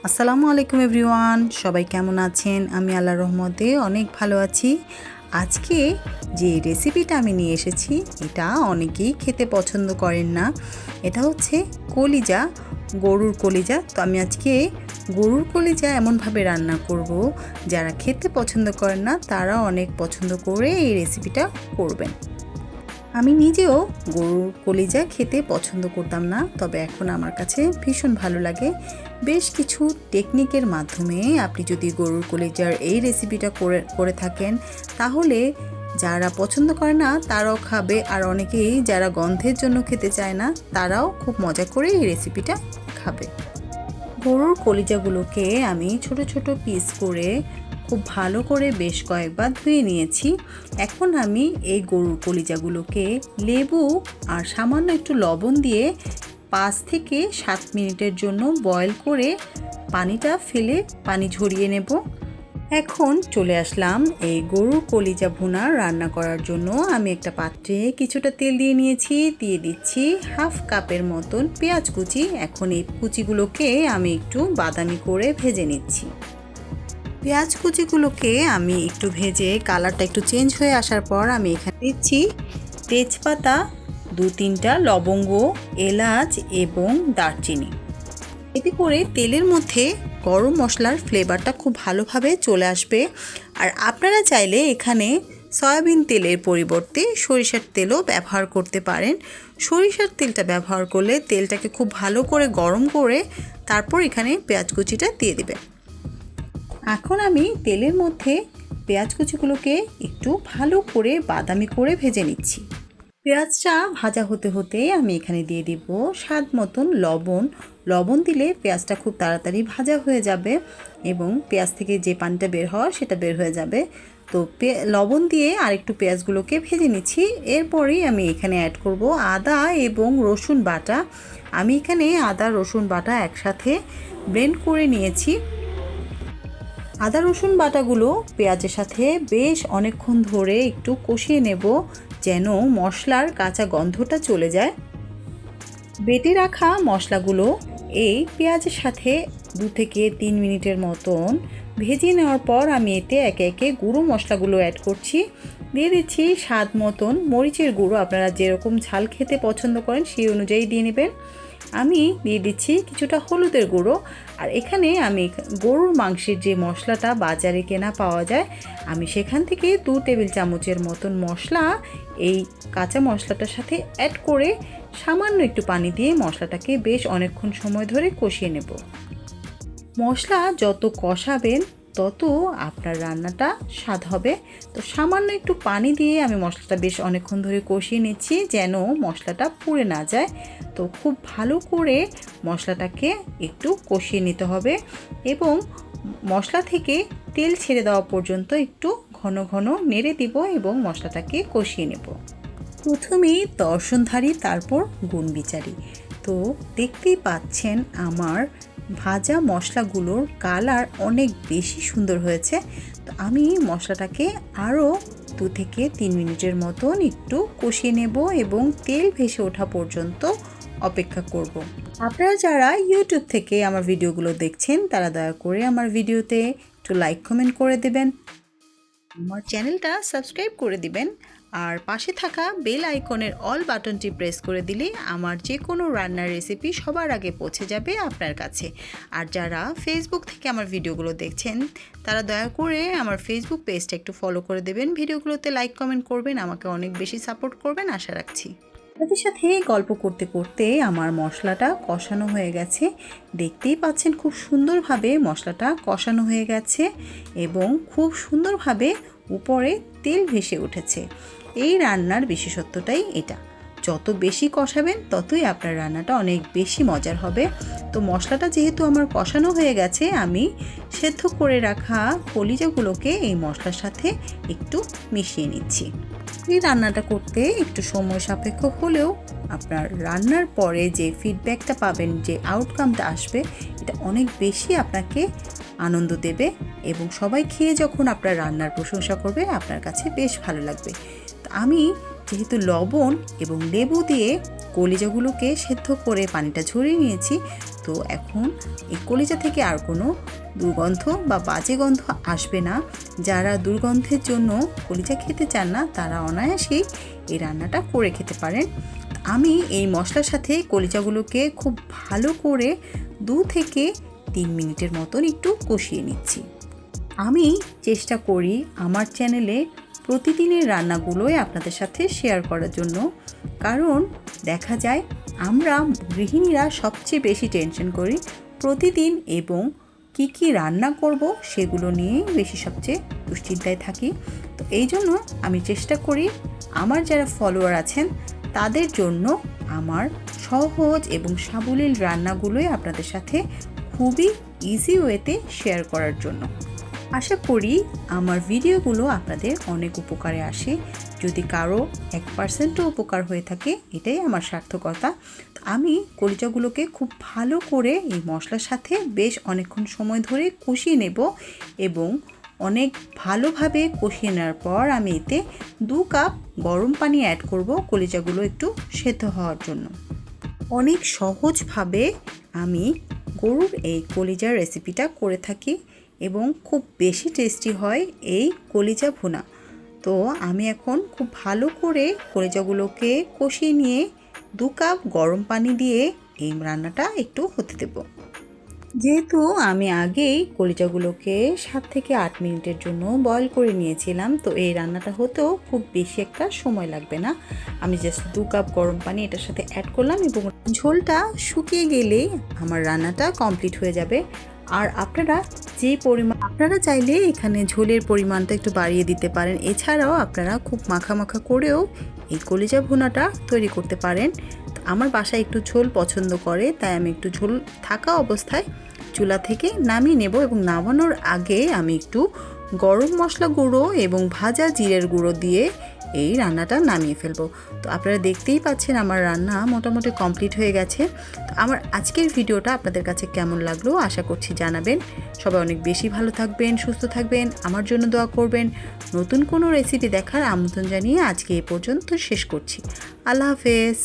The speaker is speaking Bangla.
আসসালামু আলাইকুম এভরিওয়ান, সবাই কেমন আছেন? আমি আল্লাহর রহমতে অনেক ভালো আছি। আজকে যে রেসিপিটা আমি নিয়ে এসেছি এটা অনেকেই খেতে পছন্দ করেন না। এটা হচ্ছে কলিজা, গরুর কলিজা। তো আমি আজকে গরুর কলিজা এমনভাবে রান্না করব যারা খেতে পছন্দ করেন না তারা অনেক পছন্দ করে এই রেসিপিটা করবেন। আমি নিজেও গরুর কলিজা খেতে পছন্দ করতাম না, তবে এখন আমার কাছে ভীষণ ভালো লাগে। বেশ কিছু টেকনিকের মাধ্যমে আপনি যদি গরুর কলিজার এই রেসিপিটা করে থাকেন তাহলে যারা পছন্দ করে না তারাও খাবে, আর অনেকেই যারা গন্ধের জন্য খেতে চায় না তারাও খুব মজা করে এই রেসিপিটা খাবে। গরুর কলিজাগুলোকে আমি ছোট ছোট পিস করে খুব ভালো করে বেশ কয়েকবার ধুয়ে নিয়েছি। এখন আমি এই গরুর কলিজাগুলোকে লেবু আর সামান্য একটু লবণ দিয়ে 5 থেকে 7 মিনিটের জন্য বয়েল করে পানিটা ফেলে পানি ঝরিয়ে নেব। এখন চলে আসলাম এই গরুর কলিজা ভুনা রান্না করার জন্য। আমি একটা পাত্রে কিছুটা তেল দিয়ে নিয়েছি, দিয়ে দিচ্ছি হাফ কাপের মতন পেঁয়াজ কুচি। এখন এই কুচিগুলোকে আমি একটু বাদামি করে ভেজে নিচ্ছি। পেঁয়াজ কুচিগুলোকে আমি একটু ভেজে কালারটা একটু চেঞ্জ হয়ে আসার পর আমি এখানে দিচ্ছি তেজপাতা, 2-3টা লবঙ্গ, এলাচ এবং দারচিনি। এতে করে তেলের মধ্যে গরম মশলার ফ্লেভারটা খুব ভালোভাবে চলে আসবে। আর আপনারা চাইলে এখানে সয়াবিন তেলের পরিবর্তে সরিষার তেলও ব্যবহার করতে পারেন। সরিষার তেলটা ব্যবহার করলে তেলটাকে খুব ভালো করে গরম করে তারপর এখানে পেঁয়াজ কুচিটা দিয়ে দেবেন। এখন আমি তেলের মধ্যে পেঁয়াজ কুচিগুলোকে একটু ভালো করে বাদামি করে ভেজে নিচ্ছি। পেঁয়াজটা ভাজা হতে হতে আমি এখানে দিয়ে দিব স্বাদ মতন লবণ দিলে পেঁয়াজটা খুব তাড়াতাড়ি ভাজা হয়ে যাবে এবং পেঁয়াজ থেকে যে পানিটা বের হওয়া সেটা বের হয়ে যাবে। তো লবণ দিয়ে আরেকটু পেঁয়াজগুলোকে ভেজে নিচ্ছি। এরপরেই আমি এখানে অ্যাড করব আদা এবং রসুন বাটা। আমি এখানে আদা রসুন বাটা একসাথে ব্লেন্ড করে নিয়েছি। আদা রসুন বাটাগুলো পেঁয়াজের সাথে বেশ অনেকক্ষণ ধরে একটু কষিয়ে নেব যেন মশলার কাঁচা গন্ধটা চলে যায়। বেটে রাখা মশলাগুলো এই পেঁয়াজের সাথে 2 থেকে 3 মিনিটের মতন ভেজে নেওয়ার পর আমি এতে একে একে গুঁড়ো মশলাগুলো অ্যাড করছি। দিয়ে দিচ্ছি স্বাদ মতন মরিচের গুঁড়ো, আপনারা যেরকম ঝাল খেতে পছন্দ করেন সেই অনুযায়ী দিয়ে নেবেন। আমি দিয়ে দিচ্ছি কিছুটা হলুদের গুঁড়ো। আর এখানে আমি গরুর মাংসের যে মশলাটা বাজারে কেনা পাওয়া যায় আমি সেখান থেকে 2 টেবিল চামচের মতন মশলা এই কাঁচা মশলাটার সাথে অ্যাড করে সামান্য একটু পানি দিয়ে মশলাটাকে বেশ অনেকক্ষণ সময় ধরে কষিয়ে নেব। মশলা যত কষাবেন তত আপনার রান্নাটা স্বাদ হবে। তো সামান্য একটু পানি দিয়ে আমি মশলাটা বেশ অনেকক্ষণ ধরে কষিয়ে নিচ্ছি যেন মশলাটা পুড়ে না যায়। তো খুব ভালো করে মশলাটাকে একটু কষিয়ে নিতে হবে এবং মশলা থেকে তেল ছেড়ে দেওয়া পর্যন্ত একটু ঘন ঘন নেড়ে দিব এবং মশলাটাকে কষিয়ে নেব। প্রথমেই দর্শনধারী তারপর গুণবিচারী। তো দেখতেই পাচ্ছেন আমার ভাজা মশলাগুলোর কালার অনেক বেশি সুন্দর হয়েছে। তো আমি মশলাটাকে আরও 2 থেকে 3 মিনিটের মতন একটু কষিয়ে নেব এবং তেল ভেসে ওঠা পর্যন্ত অপেক্ষা করব। আপনারা যারা ইউটিউব থেকে আমার ভিডিওগুলো দেখছেন তারা দয়া করে আমার ভিডিওতে একটু লাইক কমেন্ট করে দেবেন, আমার চ্যানেলটা সাবস্ক্রাইব করে দিবেন আর পাশে থাকা বেল আইকনের অল বাটনটি প্রেস করে দিলে আমার যে কোনো রান্নার রেসিপি সবার আগে পৌঁছে যাবে আপনার কাছে। আর যারা ফেসবুক থেকে আমার ভিডিওগুলো দেখছেন তারা দয়া করে আমার ফেসবুক পেজটা একটু ফলো করে দেবেন, ভিডিওগুলোতে লাইক কমেন্ট করবেন, আমাকে অনেক বেশি সাপোর্ট করবেন আশা রাখছি। তাদের সাথে গল্প করতে করতে আমার মশলাটা কষানো হয়ে গেছে। দেখতেই পাচ্ছেন খুব সুন্দরভাবে মশলাটা কষানো হয়ে গেছে এবং খুব সুন্দরভাবে উপরে তেল ভেসে উঠেছে। এই রান্নার বিশেষত্বটাই এটা, যত বেশি কষাবেন ততই আপনার রান্নাটা অনেক বেশি মজার হবে। তো মশলাটা যেহেতু আমার কষানো হয়ে গেছে আমি সেদ্ধ করে রাখা কলিজাগুলোকে এই মশলার সাথে একটু মিশিয়ে নিচ্ছি। এই রান্নাটা করতে একটু সময় সাপেক্ষ হলেও আপনার রান্নার পরে যে ফিডব্যাকটা পাবেন, যে আউটকামটা আসবে, এটা অনেক বেশি আপনাকে আনন্দ দেবে এবং সবাই খেয়ে যখন আপনার রান্নার প্রশংসা করবে আপনার কাছে বেশ ভালো লাগবে। তো আমি যেহেতু লবণ এবং লেবু দিয়ে কলিজাগুলোকে সেদ্ধ করে পানিটা ঝরিয়ে নিয়েছি, তো তো এখন এই কলিজা থেকে আর কোনো দুর্গন্ধ বা বাজে গন্ধ আসবে না। যারা দুর্গন্ধের জন্য কলিজা খেতে চান না তারা অনায়াসেই এই রান্নাটা করে খেতে পারেন। আমি এই মশলার সাথে কলিজাগুলোকে খুব ভালো করে 2 থেকে 3 মিনিটের মতন একটু কষিয়ে নিচ্ছি। আমি চেষ্টা করি আমার চ্যানেলে প্রতিদিনের রান্নাগুলোই আপনাদের সাথে শেয়ার করার জন্য, কারণ দেখা যায় আমরা গৃহিণীরা সবচেয়ে বেশি টেনশন করি প্রতিদিন এবং কি রান্না করব সেগুলো নিয়েই বেশি সবচেয়ে দুশ্চিন্তায় থাকি। তো এই জন্য আমি চেষ্টা করি আমার যারা ফলোয়ার আছেন তাদের জন্য আমার সহজ এবং সাবলীল রান্নাগুলোই আপনাদের সাথে খুবই ইজি ওয়েতে শেয়ার করার জন্য। আশা করি আমার ভিডিওগুলো আপনাদের অনেক উপকারে আসে। যদি কারো 1%ও উপকার হয়ে থাকে এটাই আমার সার্থকতা। আমি কলিজাগুলোকে খুব ভালো করে এই মশলার সাথে বেশ অনেকক্ষণ সময় ধরে কষিয়ে নেব এবং অনেক ভালোভাবে কষিয়ে নেওয়ার পর আমি এতে 2 কাপ গরম পানি অ্যাড করব কলিজাগুলো একটু সেদ্ধ হওয়ার জন্য। অনেক সহজভাবে আমি গরুর এই কলিজার রেসিপিটা করে থাকি এবং খুব বেশি টেস্টি হয় এই কলিজা ভুনা। তো আমি এখন খুব ভালো করে কলিজাগুলোকে কষিয়ে নিয়ে 2 কাপ গরম পানি দিয়ে এই রান্নাটা একটু হতে দেব। যেহেতু আমি আগেই কলিজাগুলোকে 7 থেকে 8 মিনিটের জন্য বয়েল করে নিয়েছিলাম, তো এই রান্নাটা হতেও খুব বেশি একটা সময় লাগবে না। আমি জাস্ট 2 কাপ গরম পানি এটার সাথে অ্যাড করলাম এবং ঝোলটা শুকিয়ে গেলেই আমার রান্নাটা কমপ্লিট হয়ে যাবে। আর আপনারা চাইলে এখানে ঝোলের পরিমাণটা একটু বাড়িয়ে দিতে পারেন। এছাড়াও আপনারা খুব মাখা মাখা করেও এই কলিজা ভুনাটা তৈরি করতে পারেন। আমার বাসায় একটু ঝোল পছন্দ করে, তাই আমি একটু ঝোল থাকা অবস্থায় চুলা থেকে নামিয়ে নেব এবং নামানোর আগে আমি একটু গরম মশলা গুঁড়ো এবং ভাজা জিরের গুঁড়ো দিয়ে এই রান্নাটা নামিয়ে ফেলবো। তো আপনারা দেখতেই পাচ্ছেন আমার রান্না মোটামুটি কমপ্লিট হয়ে গেছে। তো আমার আজকের ভিডিওটা আপনাদের কাছে কেমন লাগলো আশা করছি জানাবেন। সবাই অনেক বেশি ভালো থাকবেন, সুস্থ থাকবেন, আমার জন্য দোয়া করবেন। নতুন কোনো রেসিপি দেখার আমন্ত্রণ জানিয়ে আজকে এই পর্যন্ত শেষ করছি। আল্লাহ হাফেজ।